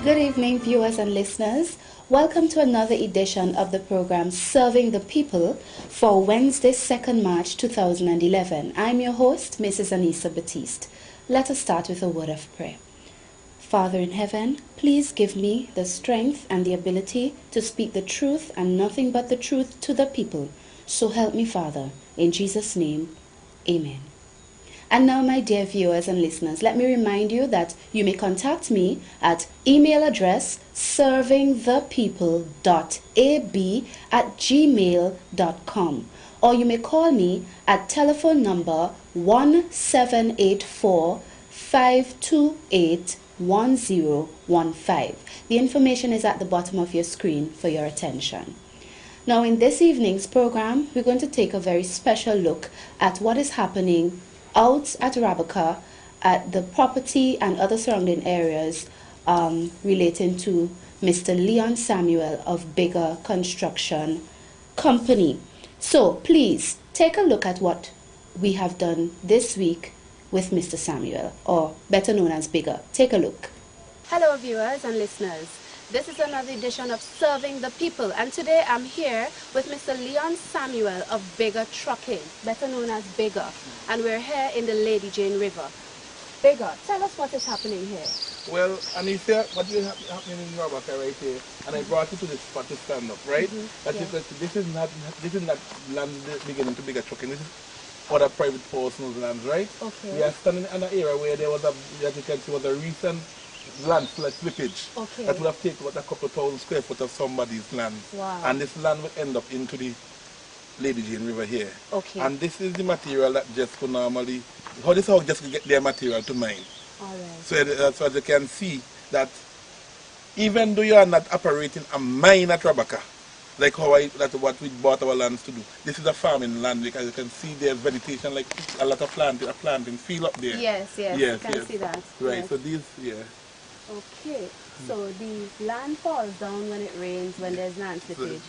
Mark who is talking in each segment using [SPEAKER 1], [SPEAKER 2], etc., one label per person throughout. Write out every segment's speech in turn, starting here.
[SPEAKER 1] Good evening, viewers and listeners. Welcome to another edition of the program Serving the People for Wednesday, 2nd March 2011. I'm your host, Mrs. Anissa Batiste. Let us start with a word of prayer. Father in heaven, please give me the strength and the ability to speak the truth and nothing but the truth to the people. So help me, Father. In Jesus' name, amen. And now, my dear viewers and listeners, let me remind you that you may contact me at email address servingthepeople.ab@gmail.com, or you may call me at telephone number 1784 528 1015. The information is at the bottom of your screen for your attention. Now, in this evening's program, we're going to take a very special look at what is happening out at Rabaka, at the property and other surrounding areas relating to Mr. Leon Samuel of Bigger Construction Company. So please take a look at what we have done this week with Mr. Samuel, or better known as Bigger. Take a look. Hello viewers and listeners. This is another edition of Serving the People, and today I'm here with Mr. Leon Samuel of Bigger Trucking, better known as Bigger, and we're here in the Lady Jane River. Bigger, tell us what is happening here.
[SPEAKER 2] Well, Anissa, what is happening in Rabaka right here, and I brought you to this spot to stand up, right? This is not land beginning to Bigger Trucking. This is other private personal lands, right?
[SPEAKER 1] Okay.
[SPEAKER 2] We are standing in an area where there was as you can see, was a recent landslide slippage that would have taken about a couple of thousand square foot of somebody's land.
[SPEAKER 1] Wow.
[SPEAKER 2] And this land will end up into the Lady Jane River here.
[SPEAKER 1] Okay.
[SPEAKER 2] And this is the material that Jesco normally, this is how Jesco get their material to mine.
[SPEAKER 1] All right.
[SPEAKER 2] So that's what you can see, that even though you are not operating a mine at Rabaka, like that's what we bought our lands to do. This is a farming land, because you can see there's vegetation, like a lot of planting field up there.
[SPEAKER 1] Yes, you can see that.
[SPEAKER 2] Right,
[SPEAKER 1] yes.
[SPEAKER 2] so these,
[SPEAKER 1] Okay, so the land falls down when it rains, when there's land slippage.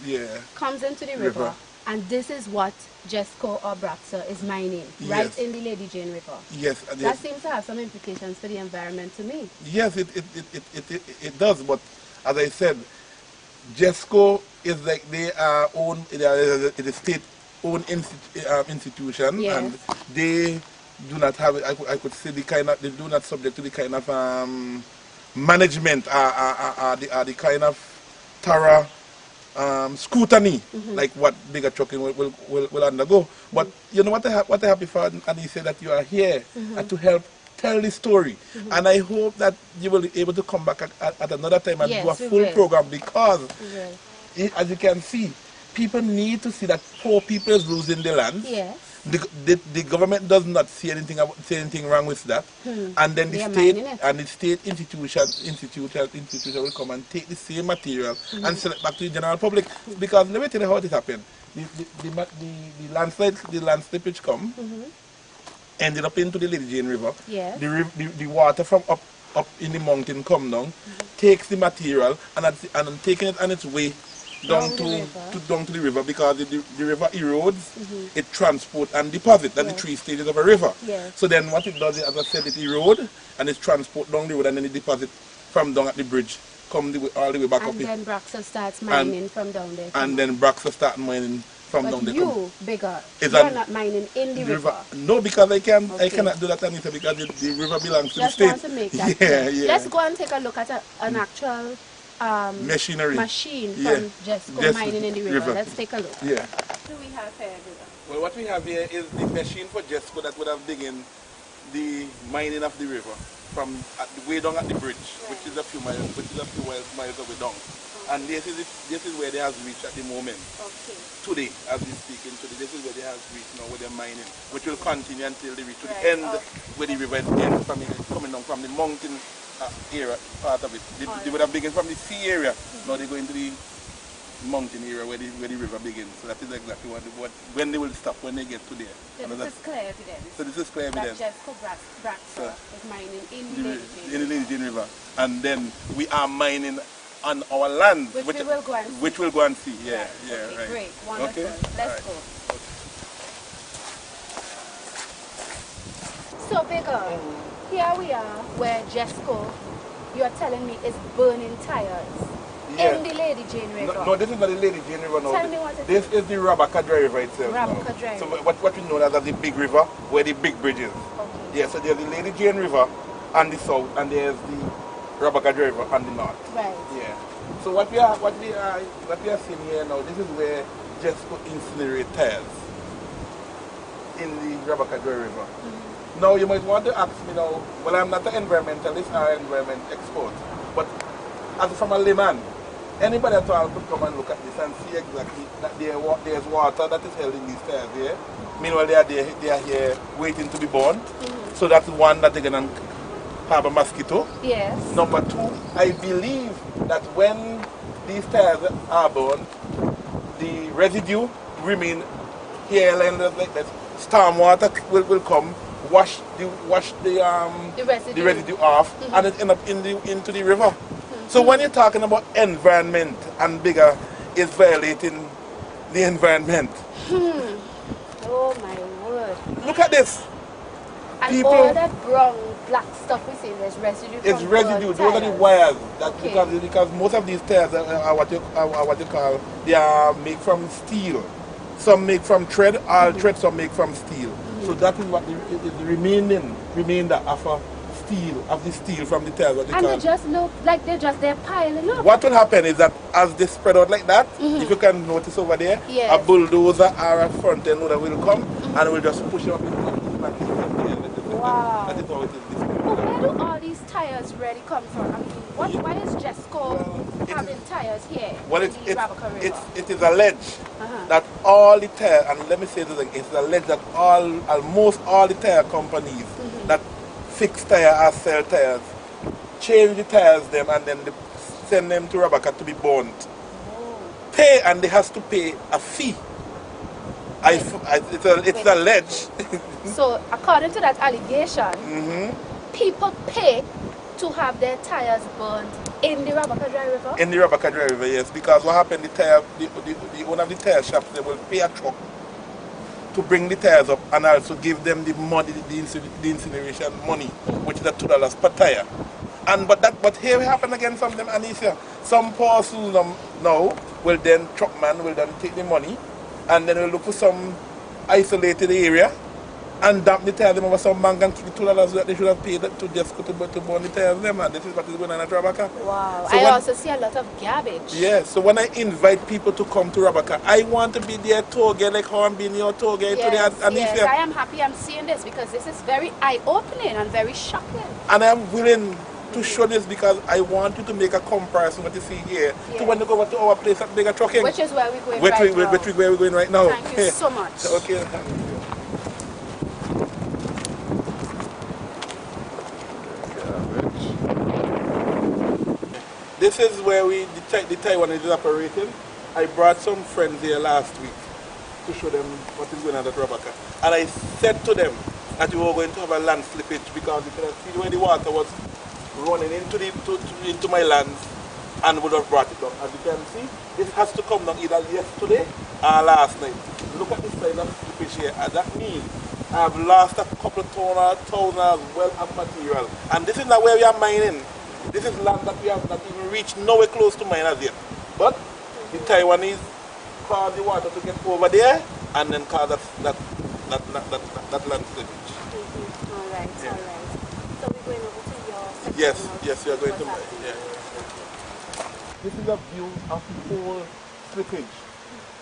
[SPEAKER 1] Comes into the river, and this is what Jesco or Braxa is mining, right in the Lady Jane River.
[SPEAKER 2] Yes.
[SPEAKER 1] That seems to have some implications for the environment to me.
[SPEAKER 2] Yes, it does, but as I said, Jesco is like they are own, it is a state-owned institution, and they do not have, I could say, they do not subject to the kind of management are the kind of thorough scrutiny like what Bigger Trucking will undergo. But you know what I happy for, and he said that you are here to help tell the story, and I hope that you will be able to come back at another time and do a full program, because as you can see, people need to see that poor people is losing their land.
[SPEAKER 1] Yes.
[SPEAKER 2] The government does not see anything wrong with that, and then the state institution will come and take the same material and sell it back to the general public. Because let me tell you how it happened. The landslide, the land slippage come, ended up into the Lady Jane River.
[SPEAKER 1] Yes.
[SPEAKER 2] The water from up in the mountain come down, takes the material, and taking it on its way down to the river, because the river erodes, it transport and deposit. That's the three stages of a river. So then what it does is, as I said, it erode and it transport down the road, and then it deposit from down at the bridge, come all the way back up.
[SPEAKER 1] And then Braxa starts mining from down there.
[SPEAKER 2] And then Braxa start mining from down there.
[SPEAKER 1] You, Bigger, you're not mining in the river.
[SPEAKER 2] No, because I cannot do that, Anita, because the river belongs to the state.
[SPEAKER 1] Want to make that Let's go and take a look at an actual machine from Jesco mining in the river. Let's take a look.
[SPEAKER 2] Yeah.
[SPEAKER 1] What do we have here, Bigger?
[SPEAKER 2] Well, what we have here is the machine for Jesco that would have begun the mining of the river from way down at the bridge, which is a few miles away down. And this is where they have reached at the moment. Today, as we speak, this is where they have reached now, where they're mining, which will continue until they reach to the end, where the river ends coming down from the mountain area part of it. They would have begun from the sea area. Now they go into the mountain area where the river begins. So that is exactly when they will stop, when they get to there.
[SPEAKER 1] So this is clear evidence.
[SPEAKER 2] So this is clear evidence.
[SPEAKER 1] That Jesco Braxa is mining in the Lady Jane River.
[SPEAKER 2] In the Lady Jane River. And then we are mining on our land,
[SPEAKER 1] which we will go and see.
[SPEAKER 2] Which we'll go and see. Yeah,
[SPEAKER 1] right. Great, wonderful. Let's go. So Bigger, here we are where Jesco you're telling me is burning tires in the Lady Jane River.
[SPEAKER 2] No, this is not the Lady Jane River now.
[SPEAKER 1] Tell me what it
[SPEAKER 2] this is the Rabakadra River itself.
[SPEAKER 1] Rabakadra.
[SPEAKER 2] So what we know as the big river where the big bridge is.
[SPEAKER 1] Okay.
[SPEAKER 2] Yeah, so there's the Lady Jane River on the south and there's the Rabakadra River on the north.
[SPEAKER 1] Right.
[SPEAKER 2] Yeah. So what we are seeing here now, this is where Jesco incinerate tires in the Rabakadra River. Now you might want to ask me now, well, I'm not an environmentalist or environment expert, but as from a layman, anybody at all could come and look at this and see exactly that there's water that is held in these tires here. Meanwhile, they are here waiting to be burnt. So that's one that they're going to have a mosquito.
[SPEAKER 1] Yes.
[SPEAKER 2] Number two, I believe that when these tires are burned, the residue remain here and like that. Storm water will come, wash the residue off, and it end up into the river. So when you're talking about environment and bigger is violating the environment.
[SPEAKER 1] Oh my word.
[SPEAKER 2] Look at this.
[SPEAKER 1] And
[SPEAKER 2] People,
[SPEAKER 1] all that brown, black stuff we see, there's residue.
[SPEAKER 2] It's
[SPEAKER 1] from
[SPEAKER 2] residue.
[SPEAKER 1] the
[SPEAKER 2] Those are the
[SPEAKER 1] tires.
[SPEAKER 2] wires. That
[SPEAKER 1] Okay.
[SPEAKER 2] because most of these tires are what you call, they are made from steel. Some make from thread, all thread, some make from steel. So that is what is the remainder of the steel from the tires.
[SPEAKER 1] And they just look like they're piling up.
[SPEAKER 2] What will happen is that as they spread out like that, if you can notice over there,
[SPEAKER 1] Yes.
[SPEAKER 2] a bulldozer or a front end loader will come and will just push it up into the back.
[SPEAKER 1] Wow.
[SPEAKER 2] That is how it is.
[SPEAKER 1] But where do all these tires really come from? I mean, why is Jesco having tires here
[SPEAKER 2] Well,
[SPEAKER 1] in the Rabaka River?
[SPEAKER 2] it is alleged that all the tire, and let me say this again, it's alleged that almost all the tire companies that fix tire or sell tires change the tires them and then they send them to Rabaka to be burnt. Pay, and they has to pay a fee. It's alleged.
[SPEAKER 1] So, according to that allegation, people pay to have their tires burned in the Rabakadra River?
[SPEAKER 2] In the Rabakadra River, yes. Because what happened, the owner of the tire shops, they will pay a truck to bring the tires up and also give them the money, the incineration money, which is at $2 per tire. But here we happen again from them, Anisha. Some poor soul now will then, truckman will then take the money and then we'll look for some isolated area and dump the tires them over some bank and keep the $2 that they should have paid to just to burn the tires them, and this is what is going on at Rabaka.
[SPEAKER 1] Wow.
[SPEAKER 2] So
[SPEAKER 1] I also see a lot of garbage.
[SPEAKER 2] Yeah, so when I invite people to come to Rabaka, I want to be their tour guide, like how I'm being your tour guide today.
[SPEAKER 1] Yes, I am happy I'm seeing this because this is very eye-opening and very shocking.
[SPEAKER 2] And I'm willing to show this because I want you to make a comparison what you see here to when you go over to our place at Bigger Trucking.
[SPEAKER 1] Which is where we're going
[SPEAKER 2] where we're going right now.
[SPEAKER 1] Thank you so much.
[SPEAKER 2] Okay. This is where the Taiwanese is operating. I brought some friends here last week to show them what is going on at Rabaka. And I said to them that we were going to have a land slippage because you can see where the water was running into my lands and would have brought it down. As you can see, this has to come down either yesterday or last night. Look at this side of slippage here, and that means I've lost a couple of tonnes well of material. And this is not where we are mining. This is land that we have not even reached nowhere close to mine as yet. But the Taiwanese cause the water to get over there and then cause that land slippage.
[SPEAKER 1] All right. So we're going over to your section.
[SPEAKER 2] Yes, we are going to mine. Yeah. This is a view of the whole slippage.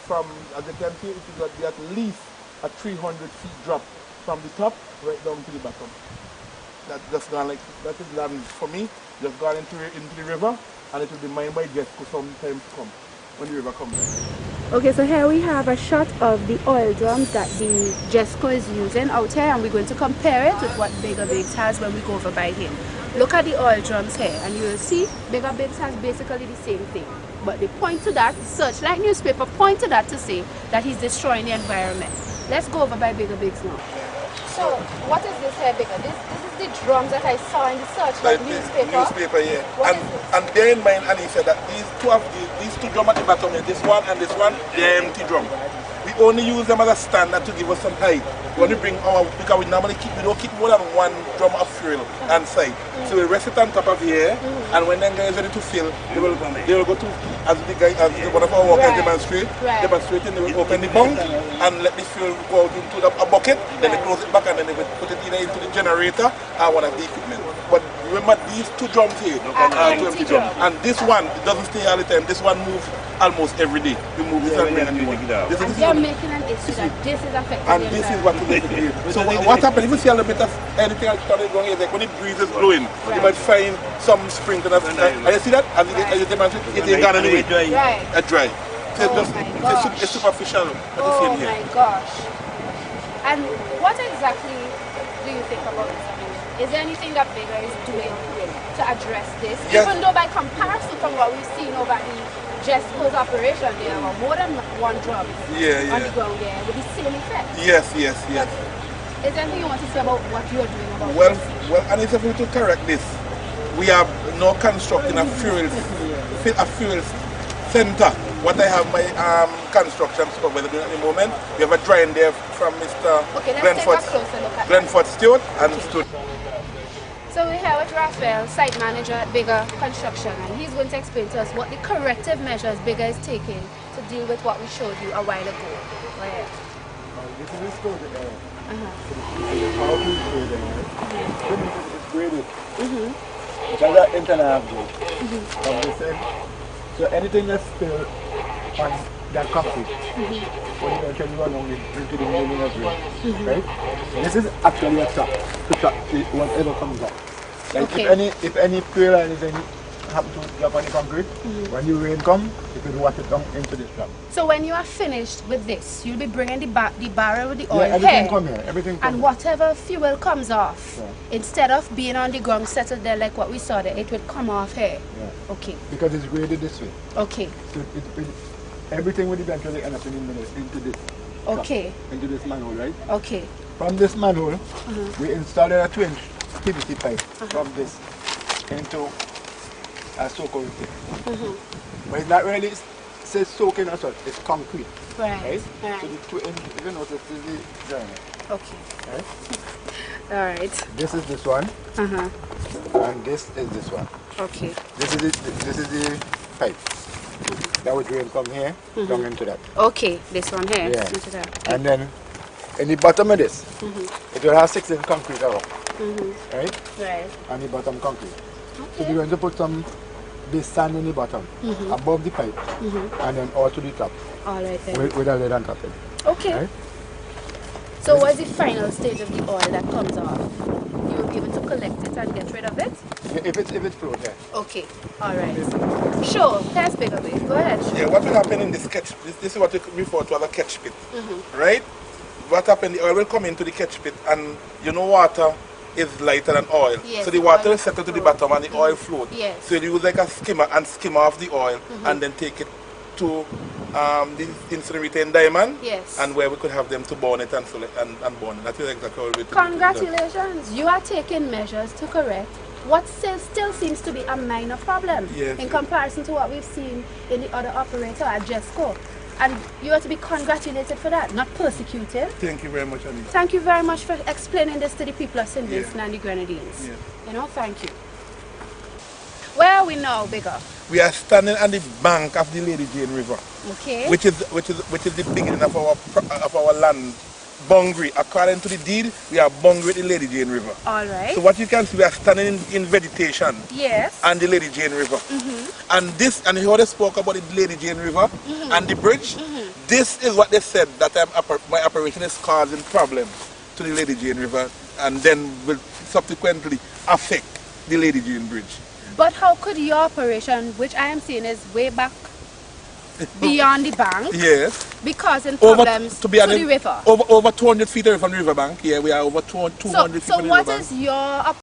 [SPEAKER 2] From, as you can see, it is at least a 300 feet drop from the top right down to the bottom. That's just gone like, that is land for me, just gone into the river, and it will be mined by Jesco sometime to come, when the river comes.
[SPEAKER 1] Okay, so here we have a shot of the oil drums that the Jesco is using out here, and we're going to compare it with what Bigger Bigs has when we go over by him. Look at the oil drums here, and you will see Bigger Bigs has basically the same thing. But they point to that, Searchlight newspaper point to that to say that he's destroying the environment. Let's go over by Bigger Bigs now. So, what is this here, Bigger? This is the drums that I saw in the Searchlight newspaper.
[SPEAKER 2] Yeah. And bear in mind, Annie said that these two drums at the bottom here, this one and this one, they're empty drum. only use them as a standard to give us some height. We only bring our, because we normally we don't keep more than one drum of fuel on site. So we rest it on top of here, and when them guys ready to fill, they will go to, as the guy, as one of our workers demonstrating, they will open the bunk and let the fuel go out into a bucket, then they close it back and then they will put it either into the generator or one of the equipment. But remember these two drums here are 20 drums. And this one, it doesn't stay all the time. This one moves almost every day. We move this and bring a new one.
[SPEAKER 1] And they're making an issue that this is affecting
[SPEAKER 2] and this is what it is. So what happens if you see a little bit of anything started going is like when the breeze is blowing, you might find some sprinklers. And you see that? As you demonstrate, it ain't gone anyway.
[SPEAKER 1] Right.
[SPEAKER 2] Dry. So it's superficial.
[SPEAKER 1] Oh my gosh. And what exactly do you think about this? Is there anything that Bigger is doing to address this?
[SPEAKER 2] Yes.
[SPEAKER 1] Even though by comparison from what we've seen over the Jesco's operation, there are more than one drum on the ground there with the same effect.
[SPEAKER 2] Yes.
[SPEAKER 1] But is there anything you want to say about what you are doing about this?
[SPEAKER 2] Well, and it's a way to correct this. We are now constructing a fuel center. What I have my construction stuff we're doing at the moment, we have a drawing there from Mr. Glenford Stewart and Stewart.
[SPEAKER 1] So we're here with Raphael, site manager at Bigger Construction, and he's going to explain to us what the corrective measures Bigger is taking to deal with what we showed you a while ago. Go ahead.
[SPEAKER 3] This is this code there. Powerful code there. It's graded. It's another internal grade. From this end. So anything that's still on that concrete, when you can run on it into the milling of grade, right? This is actually a trap to trap whatever comes up. Like if any fuel or anything happen to drop on the concrete, when the rain comes, it will water down into this trap.
[SPEAKER 1] So when you are finished with this, you'll be bringing the barrel with the oil
[SPEAKER 3] everything come here. Everything come
[SPEAKER 1] and whatever fuel comes off, instead of being on the ground settled there like what we saw there, it will come off here. Okay.
[SPEAKER 3] Because it's graded this way.
[SPEAKER 1] Okay.
[SPEAKER 3] So everything will eventually end up into this.
[SPEAKER 1] Okay.
[SPEAKER 3] Into this manhole, right?
[SPEAKER 1] Okay.
[SPEAKER 3] From this manhole, we installed a 2-inch PVC pipe from this into a soak-out pit. But it's not really says soaking or such, it's concrete.
[SPEAKER 1] Right.
[SPEAKER 3] So the 2-inch, you know, this is the journey.
[SPEAKER 1] Okay.
[SPEAKER 3] Right?
[SPEAKER 1] Alright.
[SPEAKER 3] This is this one. And this is this one.
[SPEAKER 1] Okay.
[SPEAKER 3] This is the pipe. That would drain from here down into that.
[SPEAKER 1] Okay, this one here into that.
[SPEAKER 3] And then in the bottom of this, it will have 6-inch concrete around. Right?
[SPEAKER 1] Right.
[SPEAKER 3] On the bottom concrete. So we're going to put some base sand in the bottom, above the pipe, and then all to the top.
[SPEAKER 1] Alright then.
[SPEAKER 3] With a lid on top of it.
[SPEAKER 1] Okay.
[SPEAKER 3] Right?
[SPEAKER 1] So what's the final stage of the oil that comes off? You will be able to collect it and get rid of it?
[SPEAKER 3] If it's float, yeah.
[SPEAKER 1] Okay. Alright. Sure. Test Bigger way. Go ahead.
[SPEAKER 2] Yeah, what will happen in this catch, this is what we refer to as a catch pit, right? What happened, the oil will come into the catch pit and you know water is lighter than oil.
[SPEAKER 1] Yes,
[SPEAKER 2] so the water is settled to the bottom and the oil float.
[SPEAKER 1] Yes.
[SPEAKER 2] So you use like a skimmer and skim off the oil and then take it to the incinerator in Diamond.
[SPEAKER 1] Yes.
[SPEAKER 2] And where we could have them to burn it and burn it. That is exactly how we do it.
[SPEAKER 1] Congratulations. You are taking measures to correct what still seems to be a minor problem in comparison to what we've seen in the other operator at Jesco. And you are to be congratulated for that, not persecuted.
[SPEAKER 2] Thank you very much, Anita.
[SPEAKER 1] Thank you very much for explaining this to the people of St. Vincent and the Grenadines. You know, thank you. Where are we now, Bigger?
[SPEAKER 2] We are standing on the bank of the Lady Jane River.
[SPEAKER 1] Okay.
[SPEAKER 2] Which is the beginning of our land boundary. According to the deed, we are boundary with the Lady Jane River.
[SPEAKER 1] All right.
[SPEAKER 2] So what you can see, we are standing in vegetation.
[SPEAKER 1] Yes.
[SPEAKER 2] And the Lady Jane River. And you already spoke about the Lady Jane River and the bridge. This is what they said that my operation is causing problems to the Lady Jane River and then will subsequently affect the Lady Jane Bridge.
[SPEAKER 1] But how could your operation, which I am seeing is way back beyond the bank, be causing problems to the river?
[SPEAKER 2] Over 200 feet away from the riverbank. Yeah, we are over 200 feet from the riverbank.
[SPEAKER 1] So what is your